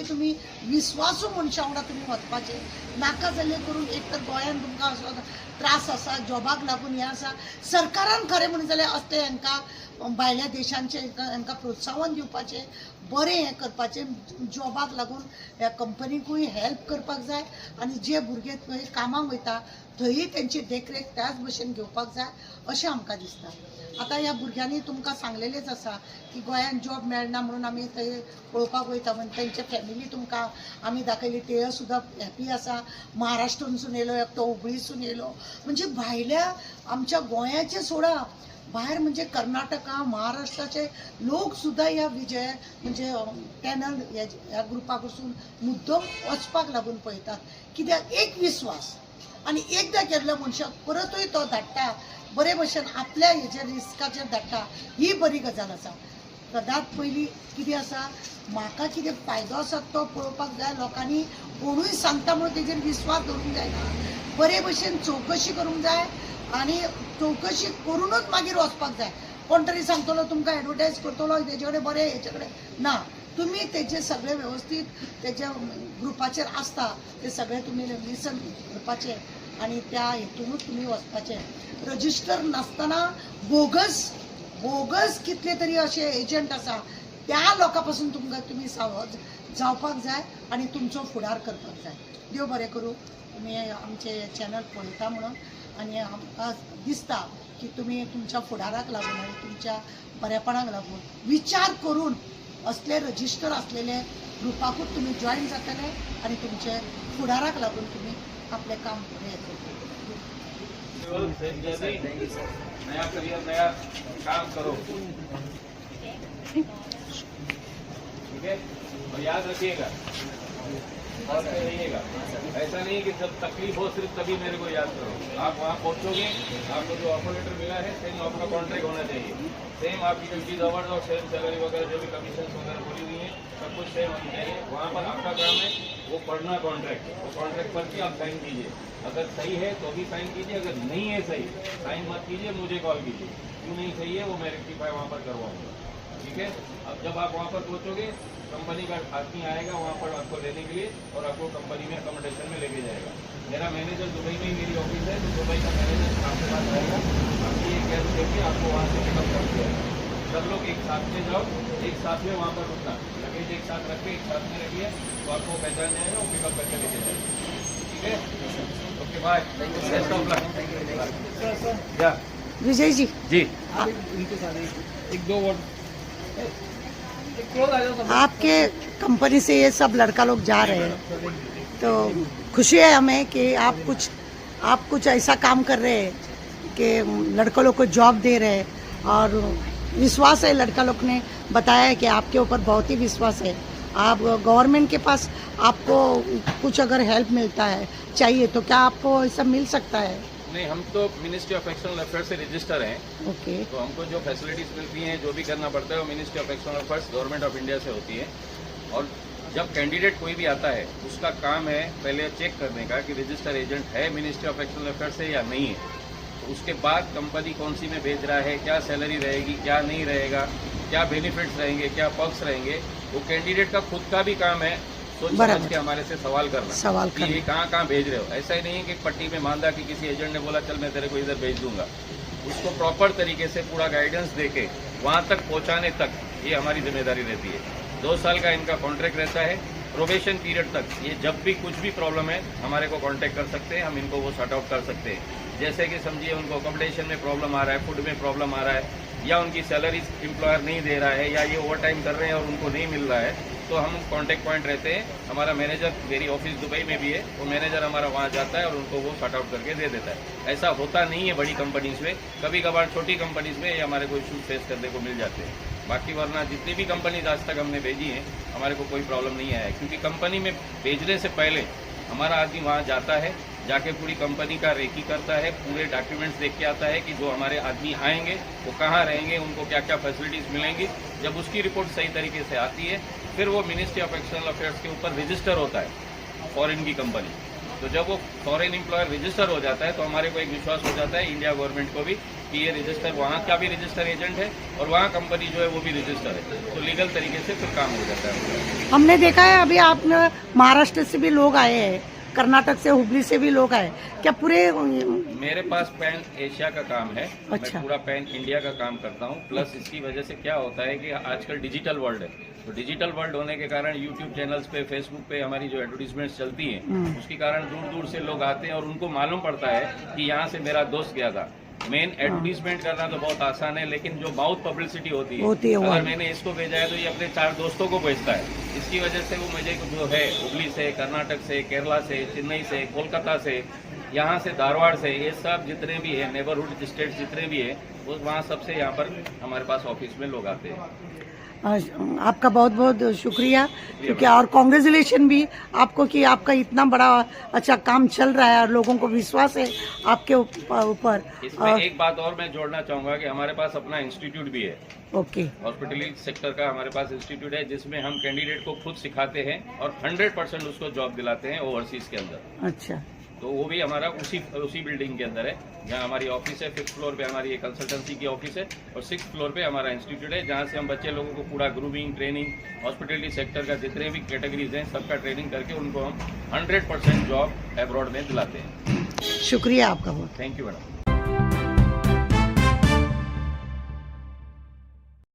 तुम्ही विश्वासू मनशा वांगडा तुम्ही वचपाचे नाका जाल्ले करून एक तर गोंयांत तुमकां असो त्रास आसा जॉबाक लागून हें आसा सरकारान खरें म्हणून जाल्यार असले हांकां भायल्या देशांचे हांकां प्रोत्साहन दिवपाचें बरें हें करपाचें जॉबाक लागून ह्या कंपनीकूय हेल्प करपाक जाय आनी जे भुरगे थंय कामाक वयता थंयय तेंची देखरेख त्याच भशेन घेवपाक जाय अशें आमकां दिसता। आतां ह्या भुरग्यांनी तुमकां सांगलेलेच आसा की गोंयांत जॉब मेळना म्हणून आमी थंय पळोवपाक वयता म्हणून तेंचे फॅमिली तुमकां आमी दाखयली ते सुद्दां हॅपी आसा महाराष्ट्रानसून येयलो एकटो हुबळीसून येयलो म्हणजे भायल्या आमच्या गोंयाचे सोडा भायर म्हणजे कर्नाटका महाराष्ट्राचे लोक सुद्दां ह्या विजय म्हणजे टॅनल ह्या ग्रुपाक वचून मुद्दम वचपाक लागून पळयतात कित्याक एक विश्वास आनी एकदां केल्ल्या मनशाक परतूय तो धाडटा बरे भशेन आपल्या हेचेर रिस्काचेर धाडटा ही बरी गजाल आसा। सदांच पयलीं कितें आसा म्हाका कितें फायदो आसा तो पळोवपाक जाय लोकांनी कोणूय सांगता म्हणून तेजेर विश्वास दवरूंक जायना बरे भशेन चवकशी करूंक जाय आनी चवकशी करूनच मागीर वचपाक जाय। कोण तरी सांगतलो तुमकां एडवर्टायज करतलो तेजे कडेन बरें हेचे कडेन ना तुम्ही तेजे सगळे व्यवस्थित तेज्या ग्रुपाचेर आसता ते सगळे तुम्ही लिसन करपाचे आनी त्या हेतूनच तुम्ही वचपाचे। रजिस्टर नासतना बोगस कितले तरी असे एजंट आसा त्या लोकां पासून तुमकां तुम्ही सावध जावपाक जाय आनी तुमचो फुडार करपाक जाय। देव बरें करूं तुमी आमचे चॅनल पळयता म्हणून आनी आमकां दिसता की तुमी तुमच्या फुडाराक लागून आनी तुमच्या बरेपणाक लागून विचार करून असले रजिस्टर असलेले ग्रुपाकूच तुम्ही जॉईन जातले आनी तुमचे फुडाराक लागून तुम्ही आपले काम पुरे करतले। नया करियर नया काम करो ठीक है और याद रखिएगा और रहिएगा ऐसा नहीं कि जब तकलीफ हो सिर्फ तभी मेरे को याद करो। आप वहाँ पहुँचोगे आपको जो ऑफर लेटर मिला है सेम आपका कॉन्ट्रैक्ट होना चाहिए सेम आपकी ड्यूटीज आवर्स और सेम सैलरी वगैरह जो भी कमीशन वगैरह बोली हुई है सब कुछ सेम होनी चाहिए। वहाँ पर आपका काम है वो पढ़ना कॉन्ट्रैक्ट वो कॉन्ट्रैक्ट पढ़ के आप साइन कीजिए अगर सही है तो भी साइन कीजिए अगर नहीं है सही साइन मत कीजिए मुझे कॉल कीजिए क्यों नहीं सही है वो मैं रेक्टिफाई वहाँ पर करवाऊँगा ठीक है। अब जब आप वहाँ पर पहुँचोगे कंपनी का आदमी आएगा वहाँ पर आपको लेने के लिए और आपको कंपनी में अकोमोडेशन में लेके जाएगा। मेरा मैनेजर दुबई में ही मेरी ऑफिस है तो दुबई का मैनेजर आपके पास आएगा आपकी एक कैब देके आपको वहाँ से पिकअप कर दिया सब लोग एक साथ में जाओ एक साथ में वहाँ पर रुकना लगेज एक साथ रख के एक साथ में रखिए तो आपको पहचान जाएगा वो पिकअप करके लेके जाएगा ठीक है। Okay bye best of luck. या विजय जी जी उनके साथ एक दो वर्ड आपके कंपनी से ये सब लड़का लोग जा रहे हैं तो खुशी है हमें कि आप कुछ ऐसा काम कर रहे हैं कि लड़कों लोग को जॉब दे रहे हैं और विश्वास है लड़का लोग ने बताया है कि आपके ऊपर बहुत ही विश्वास है। आप गवर्नमेंट के पास आपको कुछ अगर हेल्प मिलता है चाहिए तो क्या आपको ऐसा मिल सकता है? नहीं हम तो मिनिस्ट्री ऑफ एक्सटर्नल अफेयर्स से रजिस्टर हैं ओके तो हमको जो फैसिलिटीज मिलती हैं जो भी करना पड़ता है वो ministry of external affairs government of India से होती है। और जब कैंडिडेट कोई भी आता है उसका काम है पहले चेक करने का कि रजिस्टर एजेंट है मिनिस्ट्री ऑफ एक्सटर्नल अफेयर्स से या नहीं है। तो उसके बाद कंपनी कौन सी में भेज रहा है क्या सैलरी रहेगी क्या नहीं रहेगा क्या बेनिफिट्स रहेंगे क्या पर्क्स रहेंगे वो कैंडिडेट का खुद का भी काम है सोच समझ के हमारे से सवाल करना कि ये कहाँ भेज रहे हो। ऐसा ही नहीं है कि पट्टी में बांधा कि किसी एजेंट ने बोला चल मैं तेरे को इधर भेज दूंगा। उसको प्रॉपर तरीके से पूरा गाइडेंस देके वहाँ तक पहुँचाने तक ये हमारी जिम्मेदारी रहती है। 2 साल का इनका कॉन्ट्रैक्ट रहता है प्रोबेशन पीरियड तक ये जब भी कुछ भी प्रॉब्लम है हमारे को कांटेक्ट कर सकते हैं हम इनको वो सॉर्ट आउट कर सकते हैं। जैसे कि समझिए उनको अकोमोडेशन में प्रॉब्लम आ रहा है फूड में प्रॉब्लम आ रहा है या उनकी सैलरी एम्प्लॉयर नहीं दे रहा है या ये ओवर टाइम कर रहे हैं और उनको नहीं मिल रहा है तो हम कांटेक्ट पॉइंट रहते हैं। हमारा मैनेजर मेरी ऑफिस दुबई में भी है वो मैनेजर हमारा वहाँ जाता है और उनको वो सॉर्ट आउट करके दे देता है। ऐसा होता नहीं है बड़ी कंपनीज में कभी कभार छोटी कंपनीज में ये हमारे को इशू फेस करने को मिल जाते हैं बाकी वरना जितनी भी कंपनीज आज तक हमने भेजी हैं हमारे को कोई प्रॉब्लम नहीं आया है क्योंकि कंपनी में भेजने से पहले हमारा आदमी वहाँ जाता है जाके पूरी कंपनी का रेकी करता है पूरे डॉक्यूमेंट्स देख के आता है कि जो हमारे आदमी आएंगे वो कहाँ रहेंगे उनको क्या क्या फैसिलिटीज़ मिलेंगी। जब उसकी रिपोर्ट सही तरीके से आती है फिर वो मिनिस्ट्री ऑफ एक्सटर्नल अफेयर्स के ऊपर रजिस्टर होता है फॉरेन की कंपनी तो जब वो फॉरेन एम्प्लॉयर रजिस्टर हो जाता है तो हमारे को एक विश्वास हो जाता है इंडिया गवर्नमेंट को भी कि ये रजिस्टर वहाँ का भी रजिस्टर एजेंट है और वहाँ कंपनी जो है वो भी रजिस्टर है, तो लीगल तरीके से फिर काम हो जाता है। हमने देखा है अभी आप महाराष्ट्र से भी लोग आए हैं, कर्नाटक से, हुबली से भी लोग आए, क्या पूरे मेरे पास पैन एशिया का काम है। अच्छा। मैं पूरा पैन इंडिया का काम करता हूँ। प्लस इसकी वजह से क्या होता है कि आजकल डिजिटल वर्ल्ड है, तो डिजिटल वर्ल्ड होने के कारण यूट्यूब चैनल्स पे, फेसबुक पे हमारी जो एडवर्टीजमेंट्स चलती हैं, उसके कारण दूर दूर से लोग आते हैं और उनको मालूम पड़ता है कि यहाँ से मेरा दोस्त गया था। मेन एडवर्टीजमेंट करना तो बहुत आसान है, लेकिन जो माउथ पब्लिसिटी होती है अगर मैंने इसको भेजा है तो ये अपने 4 दोस्तों को भेजता है। इसकी वजह से वो मुझे जो है हुबली से, कर्नाटक से, केरला से, चेन्नई से, कोलकाता से, यहाँ से धारवाड़ से, ये सब जितने भी है नेबरहुड स्टेट्स जितने भी है वो वहाँ सबसे यहाँ पर हमारे पास ऑफिस में लोग आते हैं। आपका बहुत बहुत शुक्रिया, क्योंकि और कांग्रेचुलेशन भी आपको कि आपका इतना बड़ा अच्छा काम चल रहा है और लोगों को विश्वास है आपके ऊपर। इसमें एक बात और मैं जोड़ना चाहूंगा कि हमारे पास अपना इंस्टीट्यूट भी है। ओके। हॉस्पिटलिटी सेक्टर का हमारे पास इंस्टीट्यूट है जिसमें हम कैंडिडेट को खुद सिखाते हैं और 100% उसको जॉब दिलाते हैं ओवरसीज के अंदर। अच्छा। तो वो भी हमारा उसी बिल्डिंग के अंदर है जहाँ हमारी ऑफिस है। 5th फ्लोर पे हमारी एक कंसल्टेंसी की ऑफिस है और 6th फ्लोर पे हमारा इंस्टीट्यूट है जहाँ से हम बच्चे लोगों को पूरा ग्रूमिंग, ट्रेनिंग, हॉस्पिटलिटी सेक्टर का जितने भी कैटेगरीज हैं सबका ट्रेनिंग करके उनको हम 100% जॉब अब्रॉड में दिलाते हैं। शुक्रिया आपका बहुत। Thank you madam.